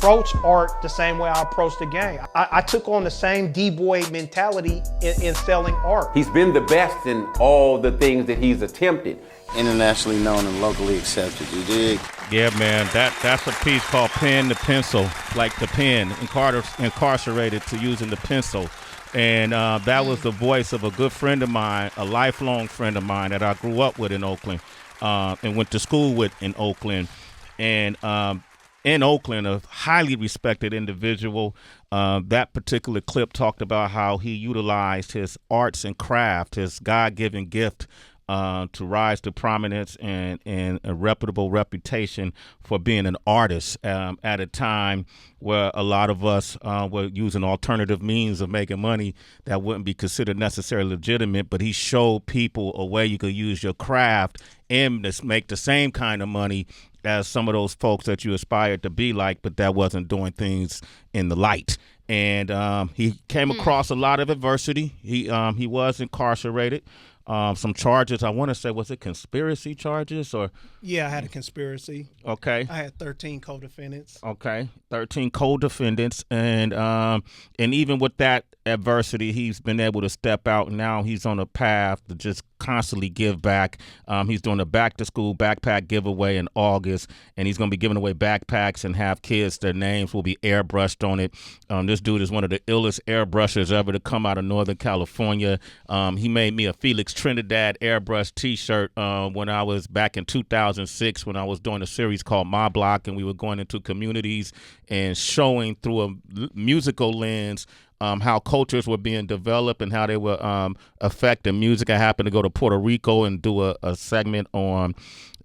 approach art the same way I approach the game. I took on the same D-boy mentality in selling art. He's been the best in all the things that he's attempted. Internationally known and locally accepted, you dig? Yeah, man, that's a piece called Pen to Pencil, like the pen, incarcerated to using the pencil. And that was the voice of a good friend of mine, a lifelong friend of mine that I grew up with in Oakland and went to school with in Oakland. And in Oakland, a highly respected individual. That particular clip talked about how he utilized his arts and craft, his God-given gift, to rise to prominence and a reputable reputation for being an artist at a time where a lot of us were using alternative means of making money that wouldn't be considered necessarily legitimate. But he showed people a way you could use your craft and make the same kind of money as some of those folks that you aspired to be like, but that wasn't doing things in the light. And he came across a lot of adversity. He was incarcerated. Some charges, I want to say, was it conspiracy charges or? Yeah, I had a conspiracy. Okay. I had 13 co-defendants. Okay, 13 co-defendants, and even with that adversity, he's been able to step out. Now he's on a path to just constantly give back. He's doing a back-to-school backpack giveaway in August, and he's going to be giving away backpacks and have kids. Their names will be airbrushed on it. This dude is one of the illest airbrushers ever to come out of Northern California. He made me a Felix Trinidad airbrush T-shirt when I was back in 2006 when I was doing a series called My Block, and we were going into communities and showing through a musical lens how cultures were being developed and how they were affecting music. I happened to go to Puerto Rico and do a segment on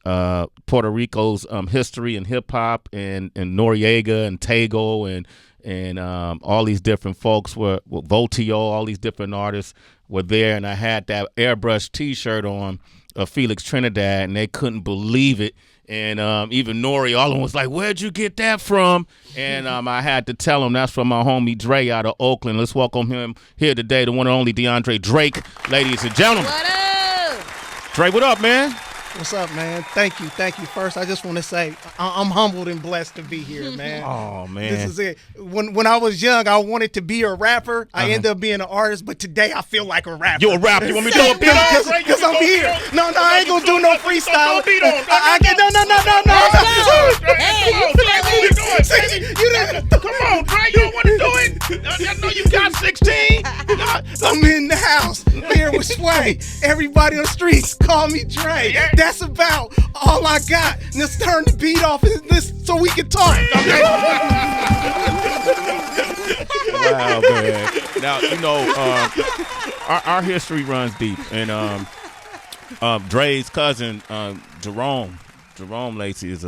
Puerto Rico's history and hip hop and Noriega and Tego and all these different folks were Voltio, all these different artists were there, and I had that airbrush T-shirt on of Felix Trinidad, and they couldn't believe it. And even Nori, all of them was like, "Where'd you get that from?" And I had to tell him that's from my homie Dre out of Oakland. Let's welcome him here today, the one and only DeAndre Drake, ladies and gentlemen. What up? Dre, what up, man? What's up, man? Thank you. First, I just want to say I'm humbled and blessed to be here, man. Oh, man. This is it. When I was young, I wanted to be a rapper. I ended up being an artist, but today I feel like a rapper. You a rapper? You want me to throw a beat on? Because I'm here. No, I ain't gonna do no freestyle. Come on, Dre. You don't want to do it? I know you got 16. I'm in the house here with Sway. Everybody on the streets call me Dre. That's about all I got. Let's turn the beat off so we can talk. Okay? Wow, man. Now, you know, our history runs deep. And Dre's cousin, Jerome Lacey is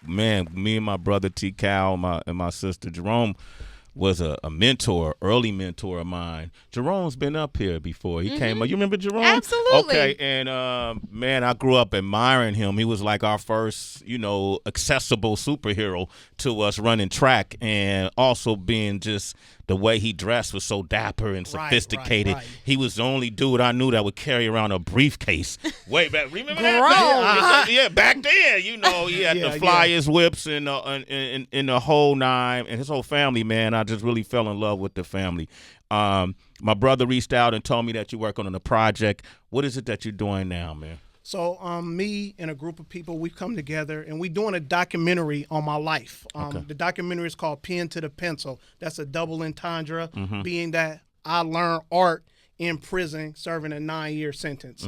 man, me and my brother T. Cal and my sister Jerome was a mentor, early mentor of mine. Jerome's been up here before. He came up. You remember Jerome? Absolutely. Okay, and man, I grew up admiring him. He was like our first, accessible superhero to us running track, and also being just the way he dressed was so dapper and sophisticated. Right. He was the only dude I knew that would carry around a briefcase. Way back, remember that? Yeah, back then, he had the flyers, whips, and the whole nine, and his whole family, man. I just really fell in love with the family. My brother reached out and told me that you're working on a project. What is it that you're doing now, man? So me and a group of people, we've come together and we're doing a documentary on my life. The documentary is called Pen to the Pencil. That's a double entendre, being that I learned art in prison, serving a 9-year sentence.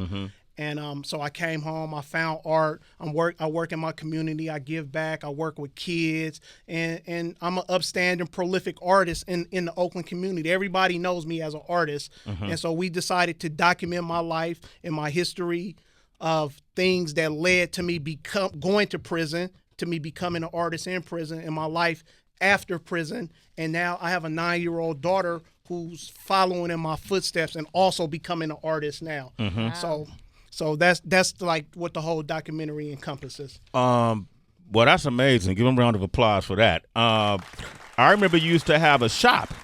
And so I came home, I found art. I work in my community, I give back, I work with kids, and I'm an upstanding, prolific artist in the Oakland community. Everybody knows me as an artist. And so we decided to document my life and my history of things that led to me going to prison, to me becoming an artist in prison, and my life after prison. And now I have a 9-year-old daughter who's following in my footsteps and also becoming an artist now. Wow. So that's like what the whole documentary encompasses. Well, that's amazing. Give him a round of applause for that. I remember you used to have a shop,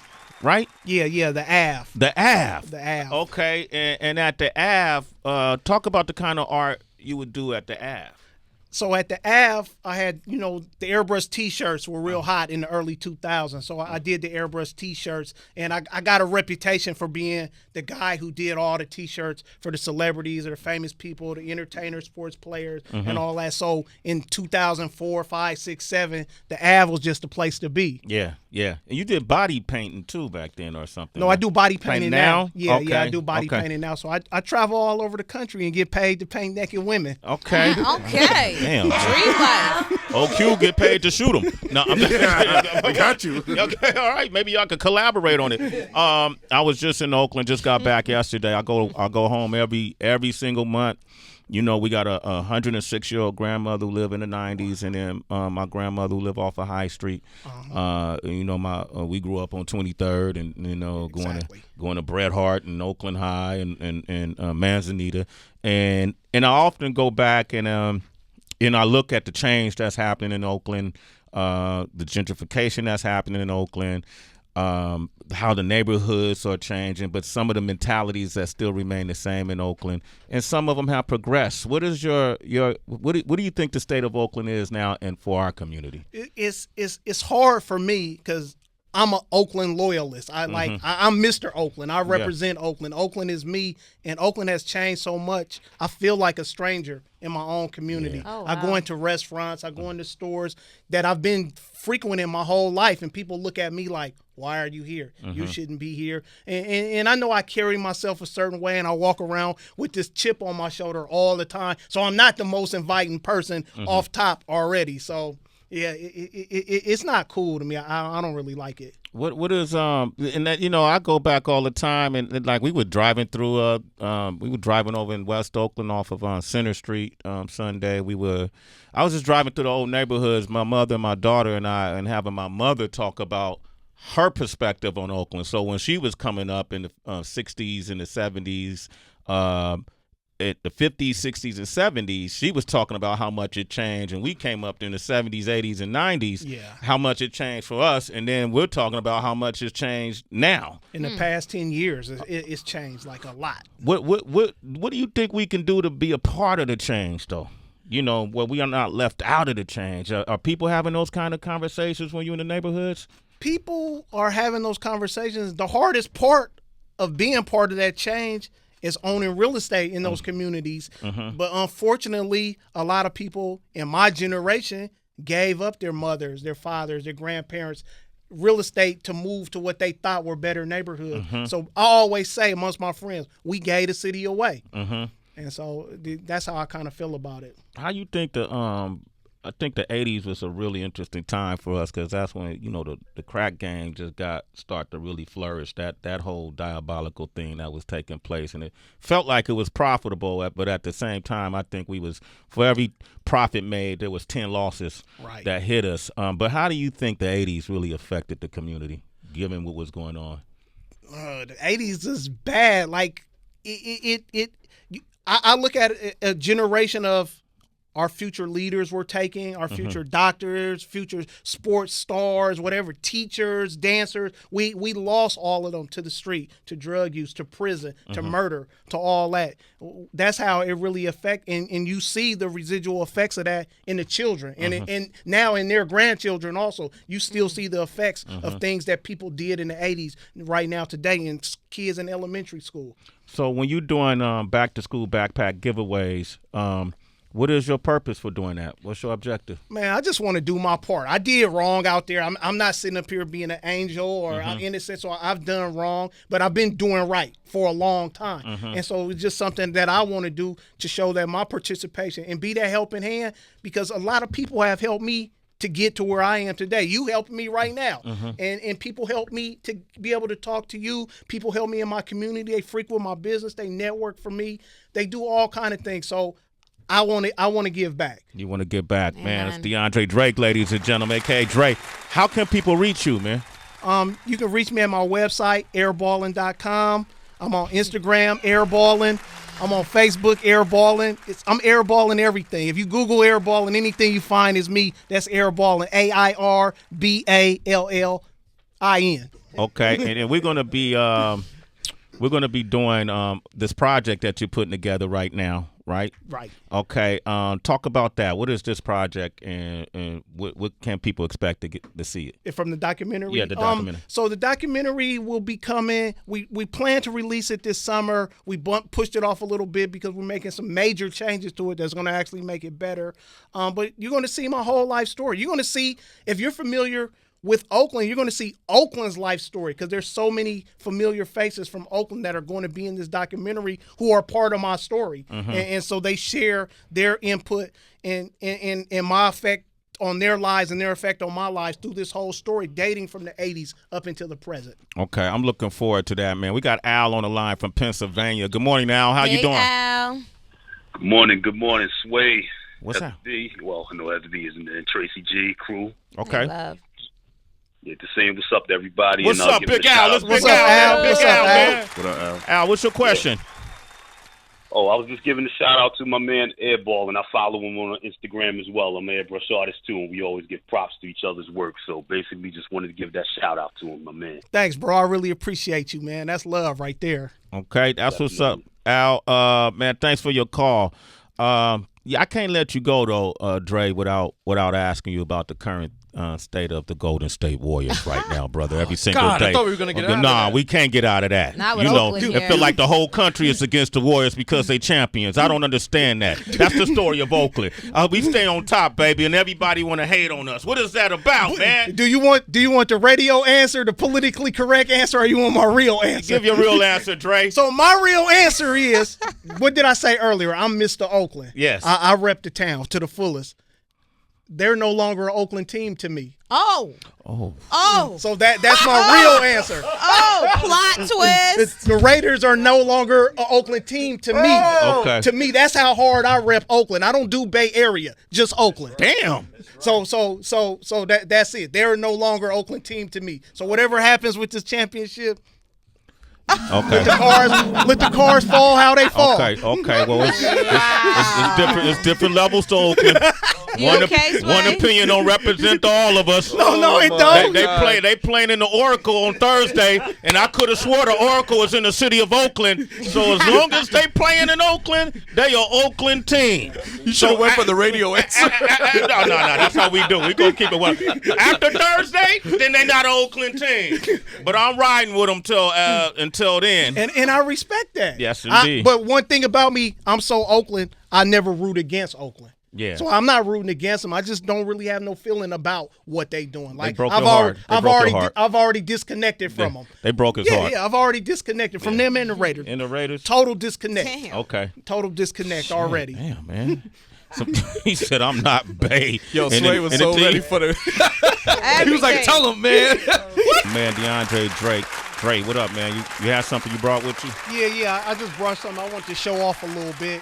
right? Yeah, the Ave. The Ave. The Ave. Okay, and at the Ave, talk about the kind of art you would do at the Ave. So at the Ave, I had, the airbrush T-shirts were real hot in the early 2000s. So I did the airbrush T-shirts, and I got a reputation for being the guy who did all the T-shirts for the celebrities or the famous people, the entertainers, sports players, and all that. So in 2004, 5, 6, 7, the Ave was just the place to be. Yeah. And you did body painting too back then or something? No, I do body painting now. Yeah, okay. I do body painting now. So I travel all over the country and get paid to paint naked women. Okay. Okay. Damn. Dream life. OQ get paid to shoot him. No, I got you. Okay, all right. Maybe y'all could collaborate on it. I was just in Oakland. Just got back yesterday. I go home every single month. We got a 106-year-old grandmother who lived in the 90s, and then my grandmother who lived off of High Street. We grew up on 23rd, and going to Bret Hart and Oakland High and Manzanita, and I often go back and I look at the change that's happening in Oakland, the gentrification that's happening in Oakland. How the neighborhoods are changing, but some of the mentalities that still remain the same in Oakland, and some of them have progressed. What is what do you think the state of Oakland is now, and for our community? It's hard for me because I'm an Oakland loyalist. I'm Mr. Oakland. I represent Oakland. Oakland is me, and Oakland has changed so much. I feel like a stranger in my own community. Yeah. Oh, wow. I go into restaurants, I go into stores that I've been frequenting my whole life, and people look at me like, why are you here? You shouldn't be here. And I know I carry myself a certain way, and I walk around with this chip on my shoulder all the time. So I'm not the most inviting person off top already. So yeah, it's not cool to me. I don't really like it. What is and that I go back all the time, and like we were driving through over in West Oakland off of Center Street Sunday. I was just driving through the old neighborhoods, my mother and my daughter and I, and having my mother talk about her perspective on Oakland. So when she was coming up in the 60s and the 70s, at the 50s, 60s, and 70s, she was talking about how much it changed, and we came up in the 70s, 80s, and 90s, how much it changed for us, and then we're talking about how much it's changed now. In the past 10 years, it's changed like a lot. What do you think we can do to be a part of the change, though? Where we are not left out of the change. Are people having those kind of conversations when you're in the neighborhoods? People are having those conversations. The hardest part of being part of that change is owning real estate in those communities. But unfortunately, a lot of people in my generation gave up their mothers, their fathers, their grandparents, real estate to move to what they thought were better neighborhoods. So I always say amongst my friends, we gave the city away. And so that's how I kind of feel about it. How you think I think the 80s was a really interesting time for us, because that's when, the crack game just start to really flourish, that whole diabolical thing that was taking place. And it felt like it was profitable, but at the same time, I think for every profit made, there was 10 losses that hit us. But how do you think the 80s really affected the community, given what was going on? The 80s is bad. Like, I look at a generation of our future leaders were taking, our future doctors, future sports stars, whatever, teachers, dancers. We lost all of them to the street, to drug use, to prison, to murder, to all that. That's how it really affects, and you see the residual effects of that in the children. And now in their grandchildren also, you still see the effects of things that people did in the 80s right now today in kids in elementary school. So when you're doing back-to-school backpack giveaways, what is your purpose for doing that? What's your objective? Man, I just want to do my part. I did wrong out there. I'm not sitting up here being an angel or I'm innocent, so I've done wrong, but I've been doing right for a long time. And so it's just something that I want to do to show that my participation and be that helping hand, because a lot of people have helped me to get to where I am today. You helped me right now. And people helped me to be able to talk to you. People help me in my community. They frequent my business. They network for me. They do all kind of things. So I want to give back. You want to give back, man. It's DeAndre Drake, ladies and gentlemen, aka Drake. How can people reach you, man? You can reach me at my website, airballing.com. I'm on Instagram, airballing. I'm on Facebook, airballing. I'm airballing everything. If you Google airballing, anything you find is me. That's airballing, AIRBALLIN. Okay, and we're gonna be doing this project that you're putting together right now. right? Right. Okay. Talk about that. What is this project, and what can people expect to see it? From the documentary? Yeah, the documentary. So the documentary will be coming. We plan to release it this summer. We pushed it off a little bit because we're making some major changes to it that's going to actually make it better. But you're going to see my whole life story. You're going to see, if you're familiar with Oakland, you're going to see Oakland's life story because there's so many familiar faces from Oakland that are going to be in this documentary who are part of my story. And so they share their input and my effect on their lives and their effect on my lives through this whole story dating from the 80s up until the present. Okay, I'm looking forward to that, man. We got Al on the line from Pennsylvania. Good morning, Al. How you doing? Al. Good morning, Sway. What's that? Well, I know FB is in there. Tracy G, crew. Okay. Yeah, to say what's up to everybody. What's and up, Big Al? Let's What's Big up, Al, Al? Big What's Al, up, man. What up, Al? Al, what's your question? Oh, I was just giving a shout out to my man Airball, and I follow him on Instagram as well. I'm an airbrush artist too, and we always give props to each other's work. So basically, just wanted to give that shout out to him, my man. Thanks, bro. I really appreciate you, man. That's love right there. Okay, that's what's up, Al. Man, thanks for your call. Yeah, I can't let you go though, Dre, without asking you about the current state of the Golden State Warriors right now, brother. Every single day. I thought we were gonna get out of Nah, that. we can't get out of that. Not with you know, Oakland it here. feel like the whole country is against the Warriors because they champions. I don't understand that. That's the story of Oakland. We stay on top, baby, and everybody want to hate on us. What is that about, man? Do you want the radio answer, the politically correct answer, or you want my real answer? Give your real answer, Dre. So my real answer is, what did I say earlier? I'm Mr. Oakland. Yes. I rep the town to the fullest. They're no longer an Oakland team to me. Oh. So that's my real answer. Oh, plot twist. The Raiders are no longer an Oakland team to me. Okay. To me, that's how hard I rep Oakland. I don't do Bay Area, just Oakland. Damn. So that's it. They're no longer an Oakland team to me. So whatever happens with this championship, Okay. let the cars fall how they fall. Okay. Well, it's different. It's different levels to Oakland. One opinion don't represent all of us. No, it don't. They playing in the Oracle on Thursday, and I could have swore the Oracle was in the city of Oakland. So as long as they playing in Oakland, they are Oakland team. You should have went for the radio answer. No. That's how we do. We gonna keep it one. After Thursday, then they not an Oakland team. But I'm riding with them until then. And I respect that. Yes, indeed. But one thing about me, I'm so Oakland, I never root against Oakland. Yeah. So I'm not rooting against them. I just don't really have no feeling about what they doing. Like broke your heart. I've already disconnected from them. They broke his heart. Yeah, I've already disconnected from them and the Raiders. And the Raiders. Total disconnect. Damn. Okay. Total disconnect already. Damn, man. So, he said, "I'm not Bay." Yo, Sway was so ready for the. He was like, "Tell him, man." Man, DeAndre Drake. Dre, what up, man? You have something you brought with you? Yeah. I just brought something I want to show off a little bit.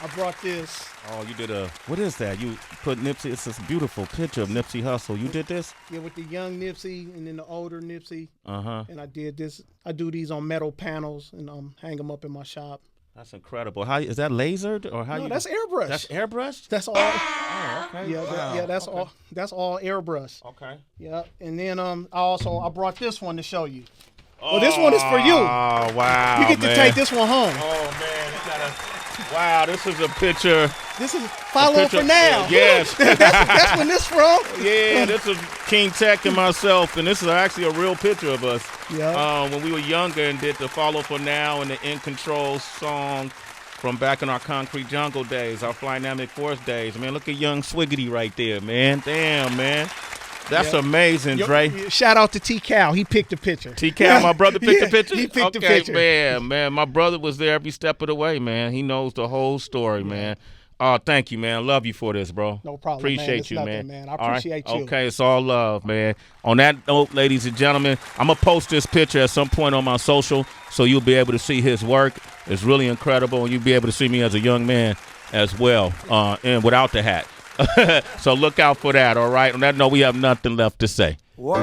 I brought this. Oh, you did what is that? You put Nipsey, it's this beautiful picture of Nipsey Hussle. You did this? Yeah, with the young Nipsey and then the older Nipsey. Uh-huh. And I did this. I do these on metal panels and hang them up in my shop. That's incredible. How is that lasered or how? No, that's airbrush. That's airbrush. That's all. Oh, okay. Yeah, that's okay. all. That's all airbrush. Okay. Yeah, and then I brought this one to show you. Well, this one is for you. Oh wow! You get to take this one home. Oh man, wow! This is a picture. This is follow for now. Yes. that's when this from. Yeah, this is King Tech and myself, and this is actually a real picture of us. Yeah. When we were younger and did the Follow for Now and the In Control song from back in our Concrete Jungle days, our Flynamic Force days. Man, look at young Swiggity right there, man. Damn, man. That's amazing, Dre. Shout out to T. Cal. He picked the picture. T. Cal, my brother picked the picture? He picked the picture. Man. My brother was there every step of the way, man. He knows the whole story, man. Oh, thank you, man. Love you for this, bro. No problem, Appreciate man. you, Nothing, man. I appreciate you. Okay, it's all love, man. On that note, ladies and gentlemen, I'm going to post this picture at some point on my social so you'll be able to see his work. It's really incredible, and you'll be able to see me as a young man as well, and without the hat. So look out for that, all right? On that note, we have nothing left to say. What?